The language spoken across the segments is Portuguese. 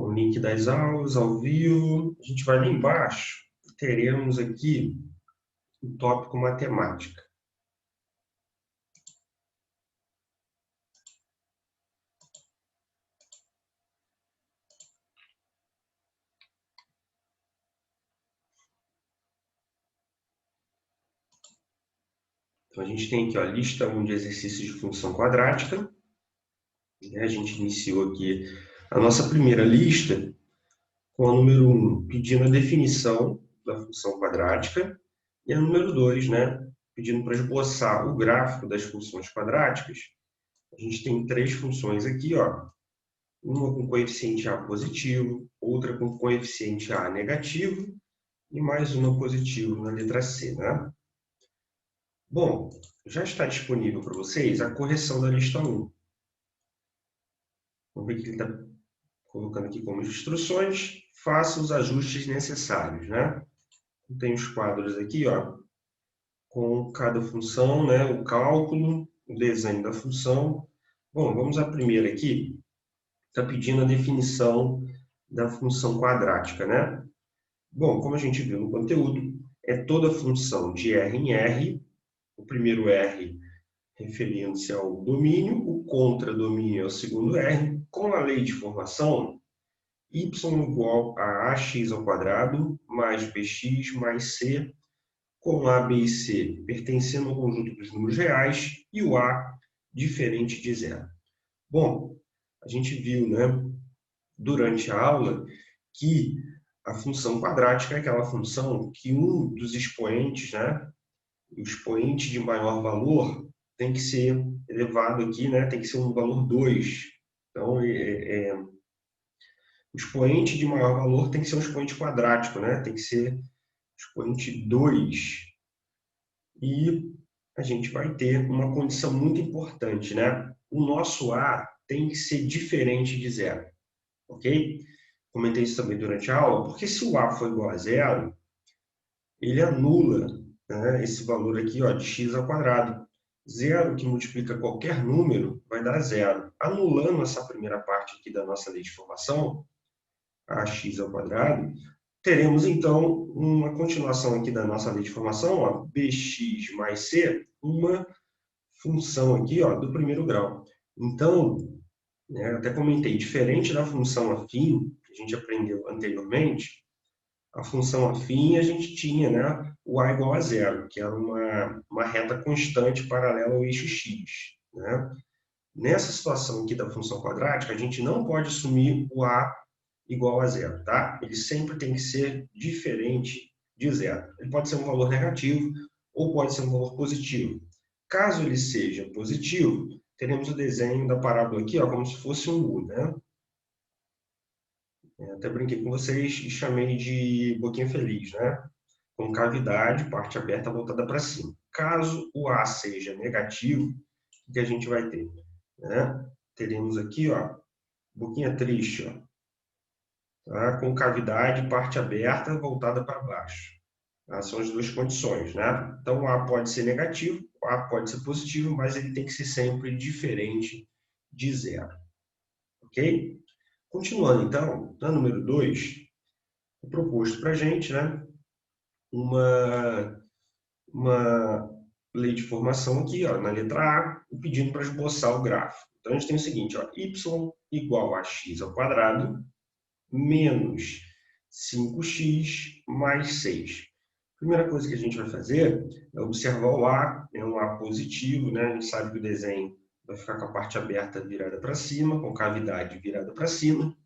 O link das aulas ao vivo. A gente vai lá embaixo e teremos aqui o tópico matemática. Então, a gente tem aqui a lista 1 de exercícios de função quadrática. A gente iniciou aqui a nossa primeira lista com a número 1, pedindo a definição da função quadrática, e a número 2, pedindo para esboçar o gráfico das funções quadráticas. A gente tem 3 funções aqui, uma com coeficiente A positivo, outra com coeficiente A negativo, e mais uma positivo na letra C, Bom, já está disponível para vocês a correção da lista 1. Vamos ver o que ele está colocando aqui como instruções. Faça os ajustes necessários, Tem os quadros aqui, com cada função, o cálculo, o desenho da função. Bom, vamos à primeira aqui. Está pedindo a definição da função quadrática, Bom, como a gente viu no conteúdo, é toda função de R em R, o primeiro R referindo-se ao domínio, o contradomínio é o segundo R, com a lei de formação, y igual a ax ao quadrado mais bx mais c, com a, b e c pertencendo ao conjunto dos números reais e o a diferente de zero. Bom, a gente viu, durante a aula, que a função quadrática é aquela função que um dos expoentes, o expoente de maior valor, tem que ser elevado aqui, tem que ser um valor 2. Então, o expoente de maior valor tem que ser um expoente quadrático, tem que ser expoente 2. E a gente vai ter uma condição muito importante, O nosso A tem que ser diferente de zero, ok? Comentei isso também durante a aula, porque se o A for igual a zero, ele anula esse valor aqui de x ao quadrado. Zero que multiplica qualquer número vai dar zero. Anulando essa primeira parte aqui da nossa lei de formação, ax ao quadrado, teremos então uma continuação aqui da nossa lei de formação, bx mais c, uma função aqui do primeiro grau. Então, até comentei, diferente da função afim, que a gente aprendeu anteriormente, a função afim a gente tinha o a igual a zero, que era uma reta constante paralela ao eixo x. Nessa situação aqui da função quadrática, a gente não pode assumir o a igual a zero, Ele sempre tem que ser diferente de zero. Ele pode ser um valor negativo ou pode ser um valor positivo. Caso ele seja positivo, teremos o desenho da parábola aqui, como se fosse um U, Até brinquei com vocês e chamei de boquinha feliz, Com cavidade, parte aberta voltada para cima. Caso o A seja negativo, o que a gente vai ter? Teremos aqui, boquinha triste, com cavidade, parte aberta voltada para baixo. São as duas condições, Então, o A pode ser negativo, o A pode ser positivo, mas ele tem que ser sempre diferente de zero. Ok? Continuando, então, na número 2, é proposto para a gente uma lei de formação aqui, na letra A, pedindo para esboçar o gráfico. Então, a gente tem o seguinte, y igual a x ao quadrado menos 5x mais 6. Primeira coisa que a gente vai fazer é observar o A, é um A positivo, A gente sabe que o desenho vai ficar com a parte aberta virada para cima, com cavidade virada para cima.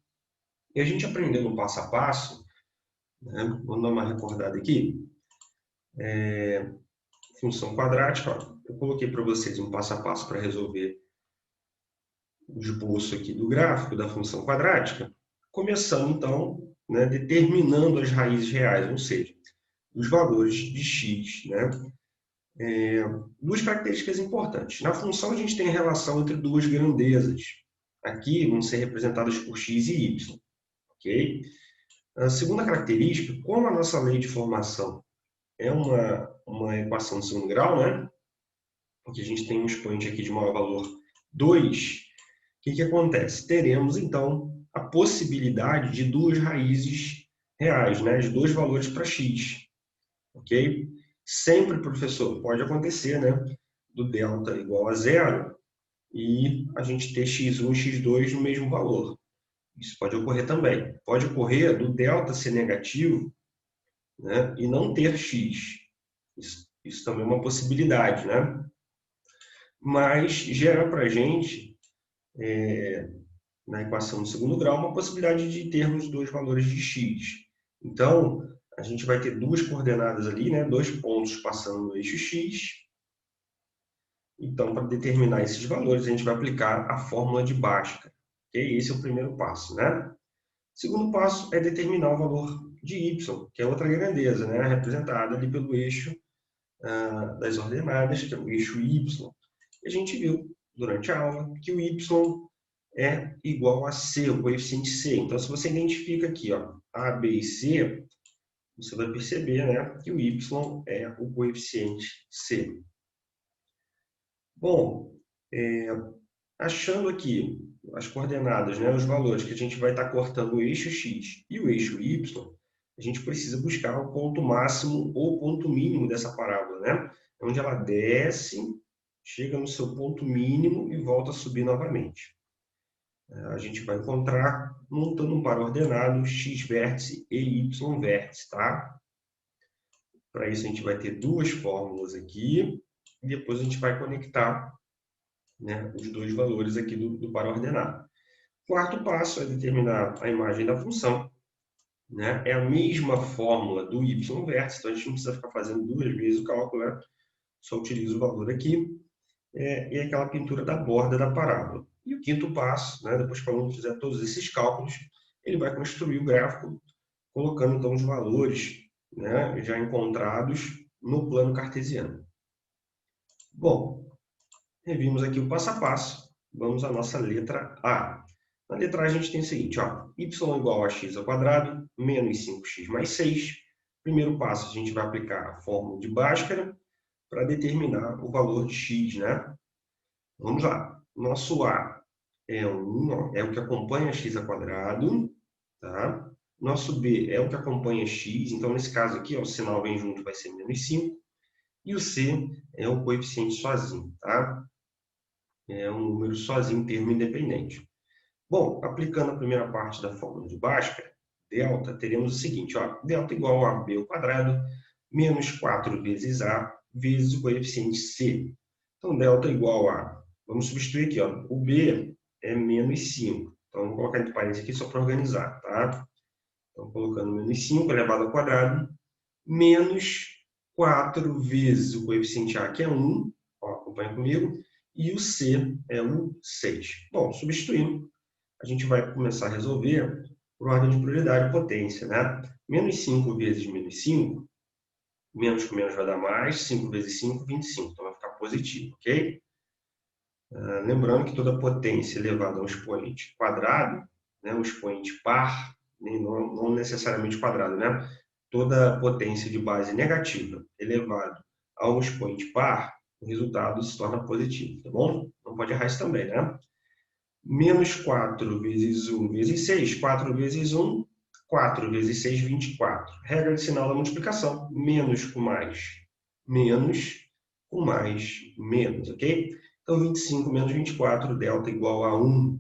E a gente aprendeu no passo a passo, vamos dar uma recordada aqui, função quadrática, eu coloquei para vocês um passo a passo para resolver o esboço aqui do gráfico da função quadrática, começando então, determinando as raízes reais, ou seja, os valores de x, duas características importantes. Na função, a gente tem a relação entre duas grandezas. Aqui vão ser representadas por x e y. Ok? A segunda característica, como a nossa lei de formação é uma equação de segundo grau, porque a gente tem um expoente aqui de maior valor 2, o que acontece? Teremos, então, a possibilidade de duas raízes reais, né? De dois valores para x, ok? Sempre, professor, pode acontecer, né? Do delta igual a zero e a gente ter x1 e x2 no mesmo valor. Isso pode ocorrer também. Pode ocorrer do delta ser negativo, né? E não ter x. Isso também é uma possibilidade, né? Mas gera para a gente, na equação do segundo grau, uma possibilidade de termos dois valores de x. Então, a gente vai ter duas coordenadas ali, né? Dois pontos passando no eixo x. Então, para determinar esses valores, a gente vai aplicar a fórmula de Bhaskara. Okay? Esse é o primeiro passo, né? O segundo passo é determinar o valor de y, que é outra grandeza, né? Representada ali pelo eixo das ordenadas, que é o eixo y. E a gente viu durante a aula que o y é igual a c, o coeficiente c. Então, se você identifica aqui, ó, a, b e c, você vai perceber, né, que o y é o coeficiente c. Bom, achando aqui as coordenadas, né, os valores que a gente vai estar cortando o eixo x e o eixo y, a gente precisa buscar o ponto máximo ou ponto mínimo dessa parábola, né? Onde ela desce, chega no seu ponto mínimo e volta a subir novamente. A gente vai encontrar montando um par ordenado x vértice e y vértice, tá? Para isso a gente vai ter duas fórmulas aqui e depois a gente vai conectar, né, os dois valores aqui do par ordenado. Quarto passo é determinar a imagem da função, né? É a mesma fórmula do y vértice, então a gente não precisa ficar fazendo duas vezes o cálculo, né? Só utiliza o valor aqui, e aquela pintura da borda da parábola. E o quinto passo, né? Depois que o aluno fizer todos esses cálculos, ele vai construir o gráfico, colocando então os valores, né, já encontrados no plano cartesiano. Bom, revimos aqui o passo a passo, vamos à nossa letra A. Na letra A a gente tem o seguinte, ó, y igual a x ao quadrado menos 5x mais 6. Primeiro passo, a gente vai aplicar a fórmula de Bhaskara para determinar o valor de x, né? Vamos lá. Nosso A é 1, ó, é o que acompanha x ao quadrado, tá? Nosso B é o que acompanha x, então nesse caso aqui, ó, o sinal vem junto, vai ser menos 5. E o C é o coeficiente sozinho, tá? É um número sozinho, termo independente. Bom, aplicando a primeira parte da fórmula de Bhaskara, delta, teremos o seguinte, ó, delta igual a b ao quadrado menos 4 vezes a vezes o coeficiente c. Então, delta igual a, vamos substituir aqui, ó, o b é menos 5. Então, vou colocar entre parênteses aqui só para organizar, tá? Então, colocando menos 5 elevado ao quadrado, menos 4 vezes o coeficiente a, que é 1, ó, acompanha comigo, e o c é o 6. Bom, substituindo, a gente vai começar a resolver por ordem de prioridade potência, né? Menos 5 vezes menos 5, menos com menos vai dar mais, 5 vezes 5, 25. Então, vai ficar positivo, ok? Lembrando que toda potência elevada a um expoente quadrado, né, um expoente par, não necessariamente quadrado, né? Toda potência de base negativa elevado a um expoente par, o resultado se torna positivo, tá bom? Não pode errar isso também, né? Menos 4 vezes 1 vezes 6, 4 vezes 1, 4 vezes 6, 24. Regra de sinal da multiplicação, menos com mais, menos com mais, menos, ok? Então, 25 menos 24, delta igual a 1.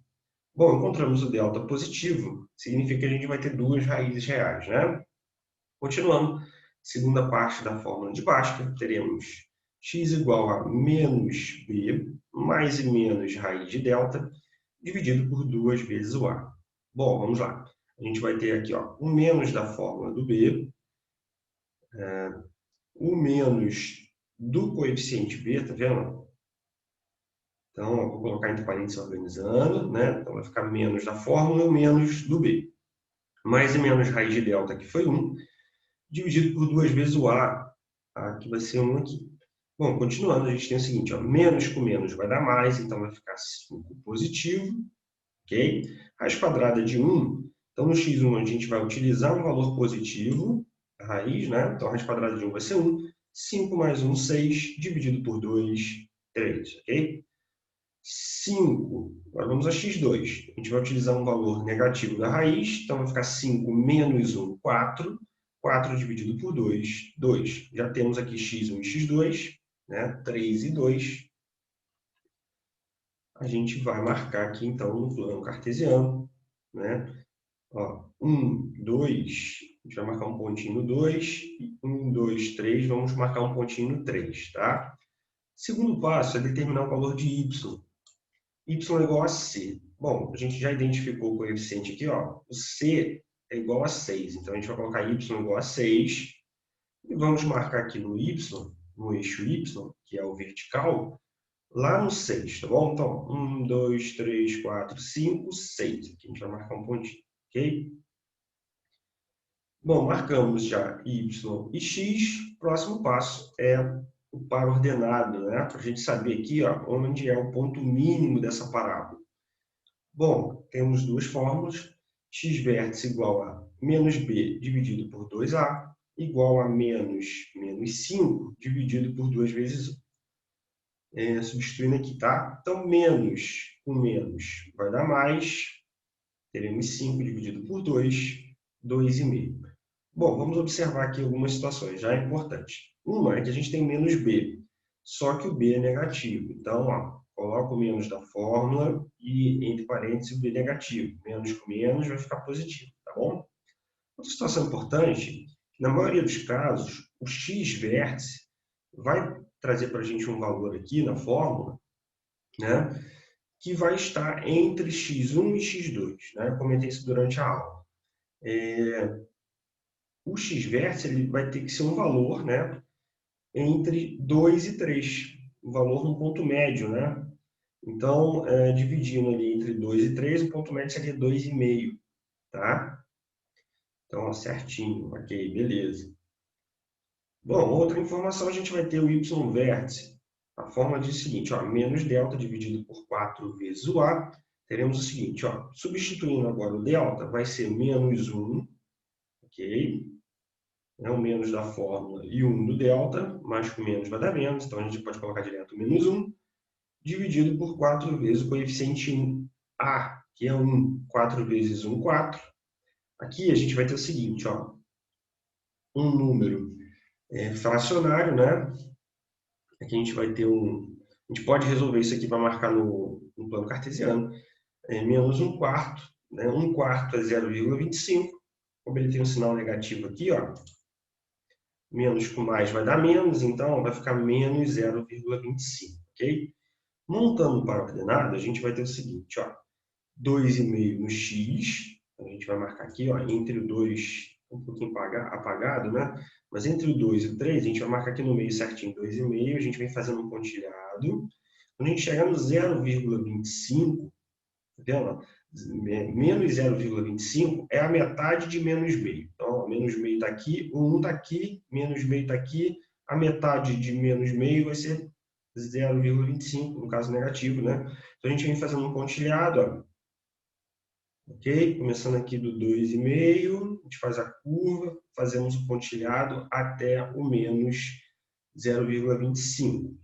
Bom, encontramos o delta positivo, significa que a gente vai ter duas raízes reais, né? Continuando, segunda parte da fórmula de Bhaskara, teremos x igual a menos b mais e menos raiz de delta, dividido por 2 vezes o A. Bom, vamos lá. A gente vai ter aqui, ó, o menos da fórmula do B, o menos do coeficiente B, tá vendo? Então, eu vou colocar entre parênteses organizando, né? Então, vai ficar menos da fórmula e o menos do B. Mais e menos raiz de delta, que foi 1, dividido por 2 vezes o A, que vai ser 1 aqui. Bom, continuando, a gente tem o seguinte, ó, menos com menos vai dar mais, então vai ficar 5 positivo, ok? Raiz quadrada de 1, então no x1 a gente vai utilizar um valor positivo, a raiz, né? Então a raiz quadrada de 1 vai ser 1, 5 mais 1, 6, dividido por 2, 3, ok? 5. Agora vamos a x2. A gente vai utilizar um valor negativo da raiz, então vai ficar 5 menos 1, 4. 4 dividido por 2, 2. Já temos aqui x1 e x2, né? 3 e 2. A gente vai marcar aqui, então, no plano cartesiano, né? Ó, 1, 2, a gente vai marcar um pontinho no 2, 1, 2, 3, vamos marcar um pontinho no 3, tá? Segundo passo é determinar o valor de y. Y é igual a C. Bom, a gente já identificou o coeficiente aqui, ó. O C é igual a 6, então a gente vai colocar y igual a 6, e vamos marcar aqui no y, no eixo y, que é o vertical, lá no 6, tá bom? Então, 1, 2, 3, 4, 5, 6. Aqui a gente vai marcar um pontinho, ok? Bom, marcamos já y e x. Próximo passo é o par ordenado, né? Para a gente saber aqui, ó, onde é o ponto mínimo dessa parábola. Bom, temos duas fórmulas. X vértice igual a menos b dividido por 2a, igual a menos 5 dividido por 2 vezes 1. Substituindo aqui, tá? Então, menos com menos vai dar mais. Teremos 5 dividido por 2, 2,5. Bom, vamos observar aqui algumas situações, já é importante. Uma é que a gente tem menos b, só que o b é negativo. Então, ó, coloco o menos da fórmula e, entre parênteses, o b negativo. Menos com menos vai ficar positivo, tá bom? Outra situação importante, na maioria dos casos, o x vértice vai trazer para a gente um valor aqui na fórmula, né, que vai estar entre x1 e x2. Né? Eu comentei isso durante a aula. O x-vértice ele vai ter que ser um valor, né, entre 2 e 3, um valor no ponto médio, né? Então, dividindo ali entre 2 e 3, o ponto médio seria 2,5, tá? Então, ó, certinho, ok, beleza. Bom, outra informação, a gente vai ter o y-vértice. A forma diz o seguinte, ó, menos delta dividido por 4 vezes o a, teremos o seguinte, ó, substituindo agora o delta, vai ser menos 1, ok? O menos da fórmula e 1 do delta, mais com menos vai dar menos, então a gente pode colocar direto menos 1, dividido por 4 vezes o coeficiente 1a, que é 1. 4 vezes 1, 4. Aqui a gente vai ter o seguinte, ó, um número fracionário, né? Aqui a gente vai ter a gente pode resolver isso aqui para marcar no plano cartesiano, menos 1 quarto, né? 1 quarto é 0,25, como ele tem um sinal negativo aqui, ó, menos com mais vai dar menos, então vai ficar menos 0,25, ok? Montando para ordenado, a gente vai ter o seguinte, ó, 2,5 no x, a gente vai marcar aqui, ó, entre o 2, um pouquinho apagado, né? Mas entre o 2 e o 3, a gente vai marcar aqui no meio certinho 2,5, a gente vem fazendo um pontilhado. Quando a gente chegar no 0,25, tá vendo? Menos 0,25 é a metade de menos meio. Então, menos meio está aqui, o 1 está aqui, menos meio está aqui, a metade de menos meio vai ser 0,25, no caso negativo, né? Então, a gente vem fazendo um pontilhado, ó. Ok? Começando aqui do 2,5, a gente faz a curva, fazemos o pontilhado até o menos 0,25.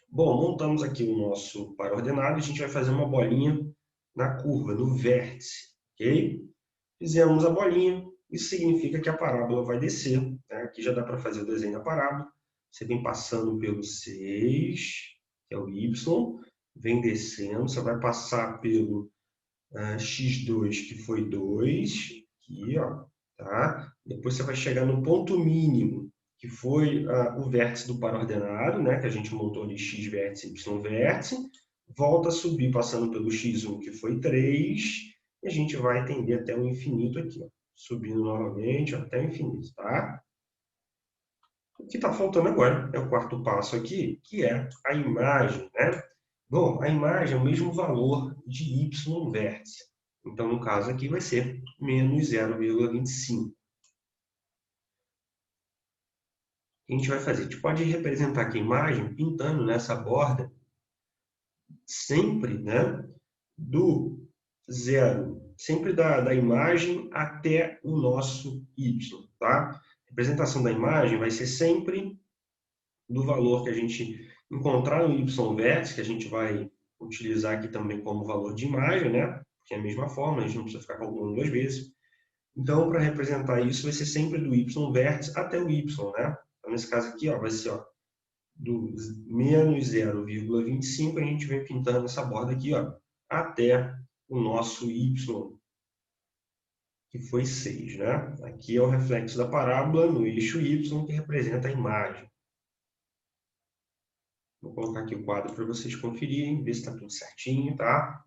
Bom, montamos aqui o nosso par ordenado e a gente vai fazer uma bolinha na curva, no vértice, ok? Fizemos a bolinha, isso significa que a parábola vai descer, né? Aqui já dá para fazer o desenho da parábola. Você vem passando pelo 6, que é o y, vem descendo, você vai passar pelo x2, que foi 2, aqui, ó, tá? Depois você vai chegar no ponto mínimo, que foi o vértice do par ordenado, né? Que a gente montou ali x vértice, y vértice, volta a subir passando pelo x1, que foi 3, e a gente vai tender até o infinito aqui, ó, subindo novamente até o infinito, tá? O que está faltando agora é o quarto passo aqui, que é a imagem, né? Bom, a imagem é o mesmo valor de y vértice. Então, no caso aqui, vai ser menos 0,25. O que a gente vai fazer? A gente pode representar aqui a imagem pintando nessa borda sempre, né, do zero, sempre da imagem até o nosso y, tá? A representação da imagem vai ser sempre do valor que a gente encontrar no y vértice, que a gente vai utilizar aqui também como valor de imagem, né? Que é a mesma forma, a gente não precisa ficar calculando duas vezes. Então, para representar isso, vai ser sempre do y vértice até o y, né? Então, nesse caso aqui, ó, vai ser ó, do menos 0,25, a gente vem pintando essa borda aqui, ó, até o nosso y, que foi 6, né? Aqui é o reflexo da parábola no eixo y, que representa a imagem. Vou colocar aqui o quadro para vocês conferirem, ver se está tudo certinho, tá?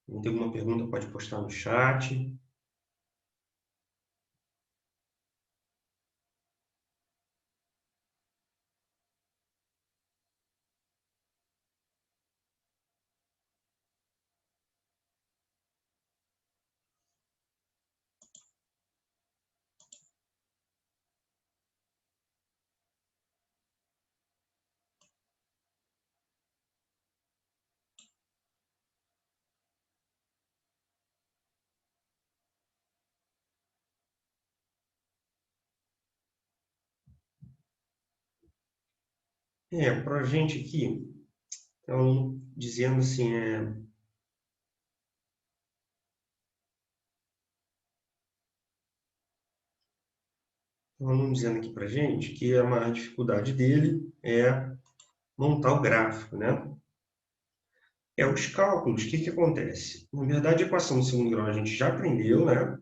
Se tem alguma pergunta, pode postar no chat. Para a gente aqui, então, dizendo assim, dizendo aqui para a gente que a maior dificuldade dele é montar o gráfico, né? Os cálculos, o que acontece? Na verdade, a equação do segundo grau a gente já aprendeu, né?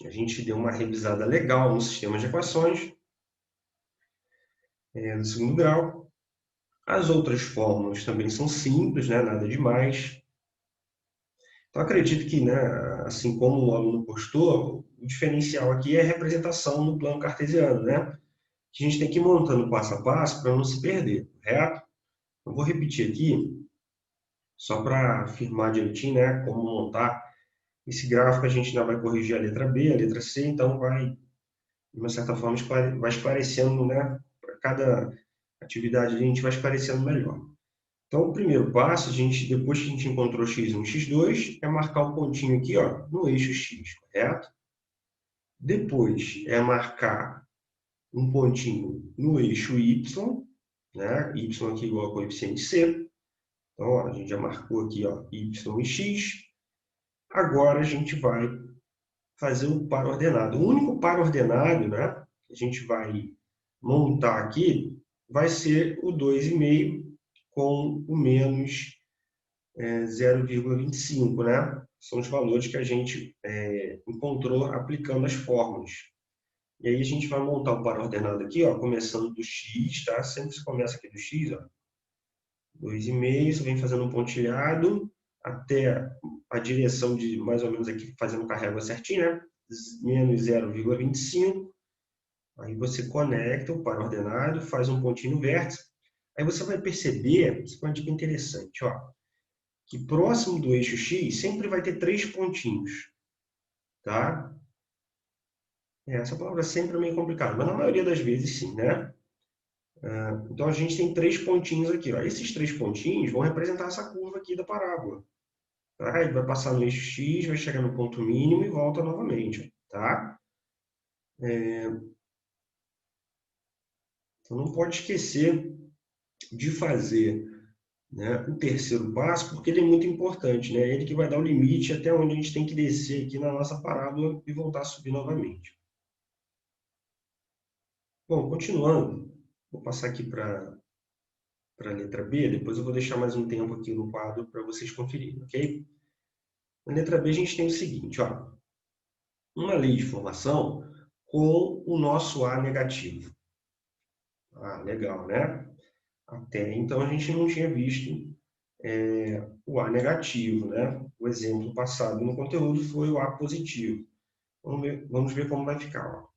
A gente deu uma revisada legal no sistema de equações do segundo grau. As outras fórmulas também são simples, né? Nada demais. Então, acredito que, né, assim como o aluno postou, o diferencial aqui é a representação no plano cartesiano, né? Que a gente tem que ir montando passo a passo para não se perder, correto? Eu vou repetir aqui, só para afirmar direitinho, né, como montar esse gráfico. A gente ainda vai corrigir a letra B, a letra C, então vai, de uma certa forma, vai esclarecendo, né, para cada atividade a gente vai esclarecendo melhor. Então, o primeiro passo, depois que a gente encontrou x1 e x2, é marcar o pontinho aqui, ó, no eixo x, correto? Depois é marcar um pontinho no eixo y, né? Y aqui igual a coeficiente c. Então, ó, a gente já marcou aqui, ó, y e x. Agora a gente vai fazer o par ordenado. O único par ordenado, né, que a gente vai montar aqui vai ser o 2,5 com o menos 0,25, né? São os valores que a gente encontrou aplicando as fórmulas. E aí a gente vai montar o par ordenado aqui, ó, começando do x, tá? Sempre se começa aqui do x, ó. 2,5, você vem fazendo um pontilhado até a direção de mais ou menos aqui, fazendo com a régua certinho, né? Menos 0,25. Aí você conecta o par ordenado, faz um pontinho no vértice. Aí você vai perceber, isso é uma dica interessante, ó, que próximo do eixo x sempre vai ter 3 pontinhos, tá? Essa palavra sempre é meio complicada, mas na maioria das vezes sim, né? Então a gente tem 3 pontinhos aqui, ó. Esses 3 pontinhos vão representar essa curva aqui da parábola. Tá? Ele vai passar no eixo x, vai chegar no ponto mínimo e volta novamente, tá? Então não pode esquecer de fazer, né, o terceiro passo, porque ele é muito importante, né? Ele que vai dar o limite até onde a gente tem que descer aqui na nossa parábola e voltar a subir novamente. Bom, continuando, vou passar aqui para a letra B, depois eu vou deixar mais um tempo aqui no quadro para vocês conferirem, ok? Na letra B a gente tem o seguinte, ó, uma lei de formação com o nosso A negativo. Ah, legal, né? Até então a gente não tinha visto o A negativo, né? O exemplo passado no conteúdo foi o A positivo. Vamos ver como vai ficar. Ó.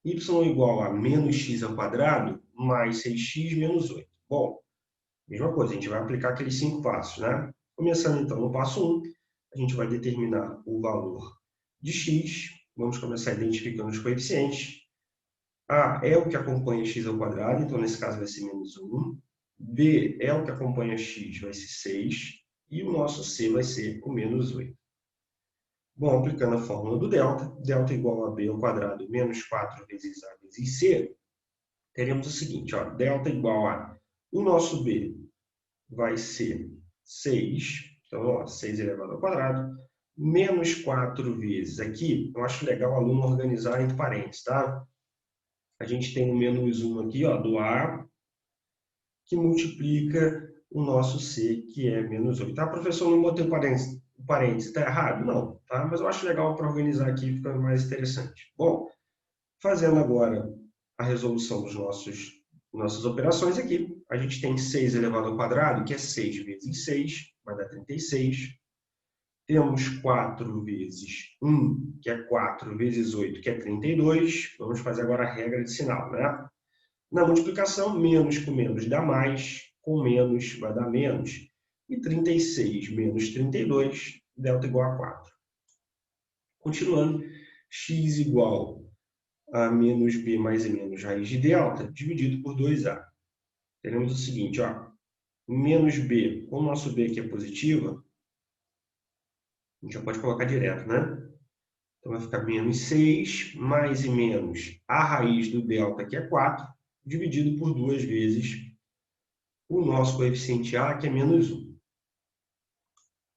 Y igual a menos x ao quadrado mais 6x menos 8. Bom, mesma coisa, a gente vai aplicar aqueles 5 passos, né? Começando então no passo 1, a gente vai determinar o valor de x. Vamos começar identificando os coeficientes. A é o que acompanha x ao quadrado, então nesse caso vai ser menos 1. B é o que acompanha x, vai ser 6. E o nosso C vai ser o menos 8. Bom, aplicando a fórmula do delta, delta igual a b ao quadrado menos 4 vezes a vezes c, teremos o seguinte, ó, delta igual a o nosso b vai ser 6. Então, ó, 6 elevado ao quadrado, menos 4 vezes. Aqui, eu acho legal o aluno organizar entre parênteses, tá? A gente tem o menos 1 aqui, ó, do A, que multiplica o nosso C, que é menos 8. Tá, professor, não botei o parênteses, está errado? Não, tá? Mas eu acho legal para organizar aqui, fica mais interessante. Bom, fazendo agora a resolução dos nossas operações aqui, a gente tem 6 elevado ao quadrado, que é 6 vezes 6, vai dar 36. Temos 4 vezes 1, que é 4 vezes 8, que é 32. Vamos fazer agora a regra de sinal, né? Na multiplicação, menos com menos dá mais, com menos vai dar menos. E 36 menos 32, delta igual a 4. Continuando, x igual a menos b mais e menos raiz de delta, dividido por 2a. Teremos o seguinte, ó, menos b, como o nosso b aqui é positiva, a gente já pode colocar direto, né? Então vai ficar menos 6, mais e menos a raiz do delta, que é 4, dividido por 2 vezes o nosso coeficiente a, que é menos 1.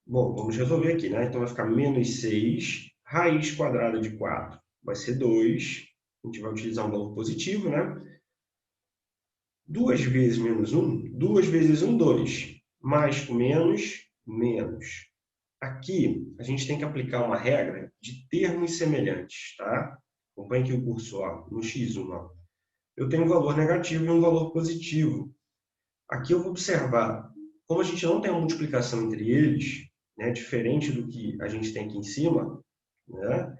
Bom, vamos resolver aqui, né? Então vai ficar menos 6, raiz quadrada de 4 vai ser 2. A gente vai utilizar um valor positivo, né? 2 vezes menos 1, 2 vezes 1, 2. Mais com menos, menos. Aqui, a gente tem que aplicar uma regra de termos semelhantes, tá? Acompanhe aqui o cursor, ó, no x1. Ó. Eu tenho um valor negativo e um valor positivo. Aqui eu vou observar, como a gente não tem uma multiplicação entre eles, né, diferente do que a gente tem aqui em cima, né,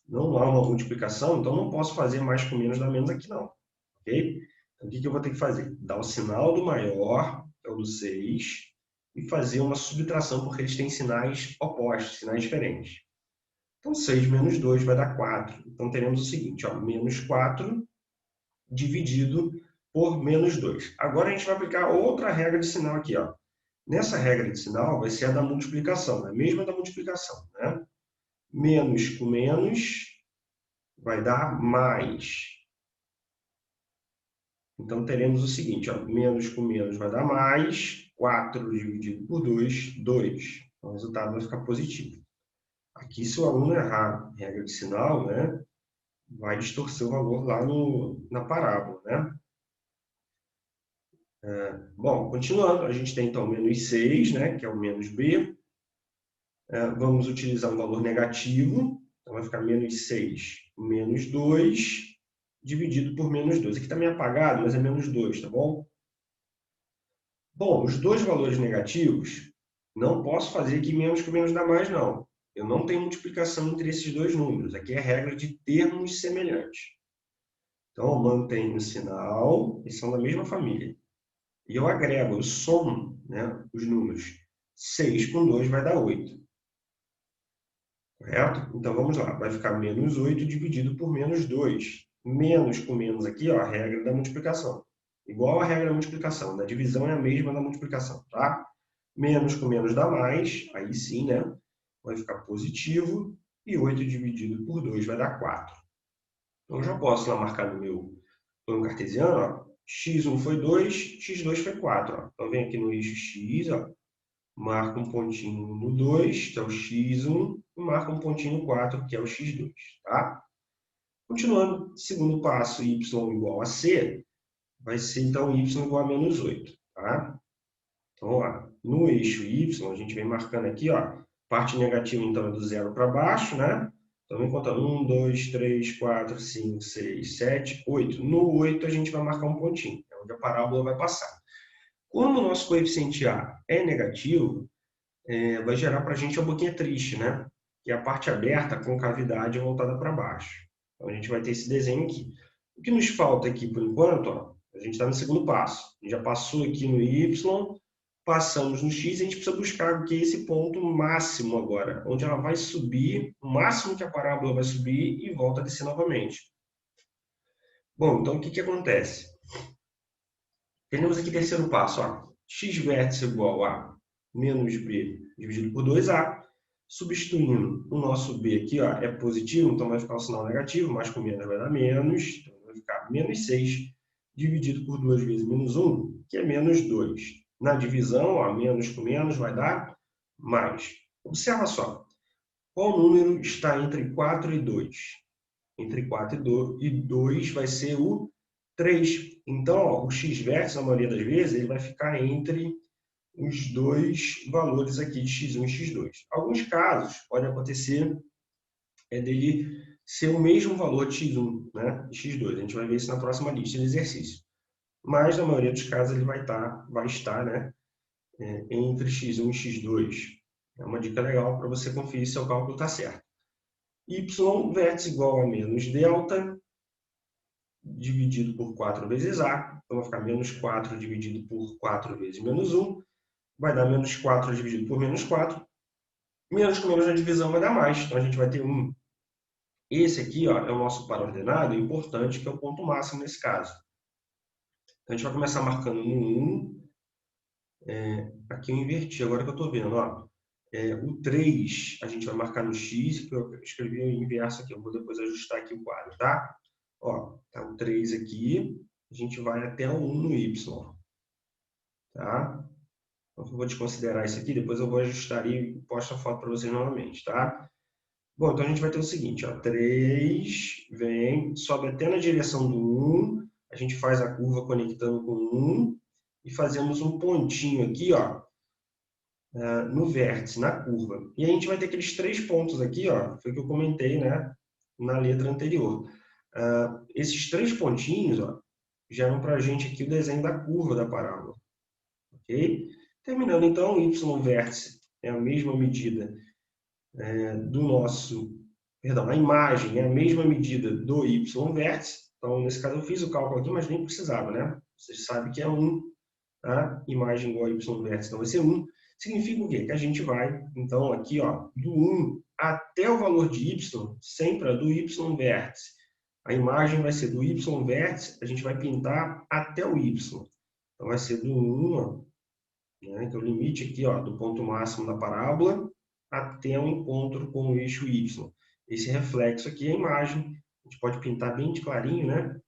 não há uma multiplicação, então não posso fazer mais com menos dá menos aqui não. Ok? Então, o que eu vou ter que fazer? Dar o sinal do maior, que é o do 6, e fazer uma subtração, porque eles têm sinais opostos, sinais diferentes. Então, 6 menos 2 vai dar 4. Então, teremos o seguinte, ó, menos 4 dividido por menos 2. Agora, a gente vai aplicar outra regra de sinal aqui. Ó. Nessa regra de sinal, vai ser a da multiplicação, a mesma da multiplicação. Né? Menos com menos vai dar mais. Então, teremos o seguinte, ó, menos com menos vai dar mais, 4 dividido por 2, 2. Então, o resultado vai ficar positivo. Aqui, se o aluno errar regra de sinal, né, vai distorcer o valor lá na parábola. Né? Bom, continuando, a gente tem então menos 6, né, que é o menos b. Vamos utilizar um valor negativo, então vai ficar menos 6 menos 2 dividido por menos 2. Aqui está meio apagado, mas é menos 2, tá bom? Bom, os dois valores negativos, não posso fazer aqui menos com menos dá mais, não. Eu não tenho multiplicação entre esses dois números. Aqui é regra de termos semelhantes. Então, eu mantenho o sinal, eles são da mesma família. E eu agrego, eu somo, né, os números. 6 com 2 vai dar 8. Correto? Então, vamos lá. Vai ficar menos 8 dividido por menos 2. Menos com menos aqui, ó, a regra da multiplicação. Igual a regra da multiplicação. Da divisão é a mesma da multiplicação, tá? Menos com menos dá mais. Aí sim, né? Vai ficar positivo. E 8 dividido por 2 vai dar 4. Então, eu já posso lá marcar no meu plano cartesiano, ó. X1 foi 2, x2 foi 4. Ó. Então, vem aqui no eixo x, ó. Marca um pontinho no 2, que é o x1, e marca um pontinho no 4, que é o x2. Tá? Continuando, segundo passo, y igual a c, vai ser então y igual a menos 8. Tá? Então, ó, no eixo y, a gente vem marcando aqui, ó, parte negativa então é do 0 para baixo, né? Então, vem contando 1, 2, 3, 4, 5, 6, 7, 8. No 8, a gente vai marcar um pontinho, é onde a parábola vai passar. Como o nosso coeficiente a é negativo, vai gerar para a gente uma boquinha triste, né? Que é a parte aberta com cavidade voltada para baixo. Então, a gente vai ter esse desenho aqui. O que nos falta aqui, por enquanto, ó, a gente está no segundo passo. A gente já passou aqui no y, passamos no x, a gente precisa buscar aqui esse ponto máximo agora, onde ela vai subir, o máximo que a parábola vai subir e volta a descer novamente. Bom, então o que acontece? Temos aqui terceiro passo, ó, x vértice igual a menos b dividido por 2a, substituindo o nosso b aqui, ó, é positivo, então vai ficar o sinal negativo, mais com menos vai dar menos, então vai ficar menos 6 dividido por 2 vezes menos 1, que é menos 2. Na divisão, ó, menos com menos vai dar mais. Observa só, qual número está entre 4 e 2? Entre 4 e 2 vai ser o 3. Então, ó, o x-verso, na maioria das vezes, ele vai ficar entre os dois valores aqui de x1 e x2. Alguns casos, pode acontecer dele ser o mesmo valor de x1, né, e x2. A gente vai ver isso na próxima lista de exercícios. Mas, na maioria dos casos, ele vai estar né, entre x1 e x2. É uma dica legal para você conferir se seu cálculo está certo. Y vértice igual a menos delta dividido por 4 vezes A. Então, vai ficar menos 4 dividido por 4 vezes menos 1. Vai dar menos 4 dividido por menos 4. Menos com menos na divisão vai dar mais. Então, a gente vai ter 1. Esse aqui ó, é o nosso par ordenado importante, que é o ponto máximo nesse caso. Então, a gente vai começar marcando no 1. Aqui eu inverti, agora que eu estou vendo. Ó. O 3 a gente vai marcar no X, que eu escrevi o inverso aqui. Eu vou depois ajustar aqui o quadro, tá? Ó, tá o 3 aqui, a gente vai até o 1 no Y. Tá? Então, eu vou desconsiderar isso aqui, depois eu vou ajustar e posto a foto para vocês novamente, tá? Bom, então a gente vai ter o seguinte, ó, 3 vem, sobe até na direção do 1, a gente faz a curva conectando com 1 e fazemos um pontinho aqui, ó, no vértice, na curva. E a gente vai ter aqueles 3 pontos aqui, ó, foi o que eu comentei, né, na letra anterior. Esses 3 pontinhos, ó, geram para a gente aqui o desenho da curva da parábola, ok? Terminando, então, o y vértice é a mesma medida do nosso, perdão, a imagem é a mesma medida do y vértice. Então, nesse caso, eu fiz o cálculo aqui, mas nem precisava, né? Vocês sabem que é 1, tá? Imagem igual a y vértice, então vai ser 1. Significa o quê? Que a gente vai, então, aqui, ó, do 1 até o valor de y, sempre do y vértice. A imagem vai ser do y vértice, a gente vai pintar até o y. Então, vai ser do 1, ó, né? Então, o limite aqui, ó, do ponto máximo da parábola até o encontro com o eixo y. Esse reflexo aqui é a imagem. A gente pode pintar bem de clarinho, né?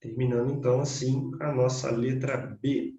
Terminando, então, assim, a nossa letra B.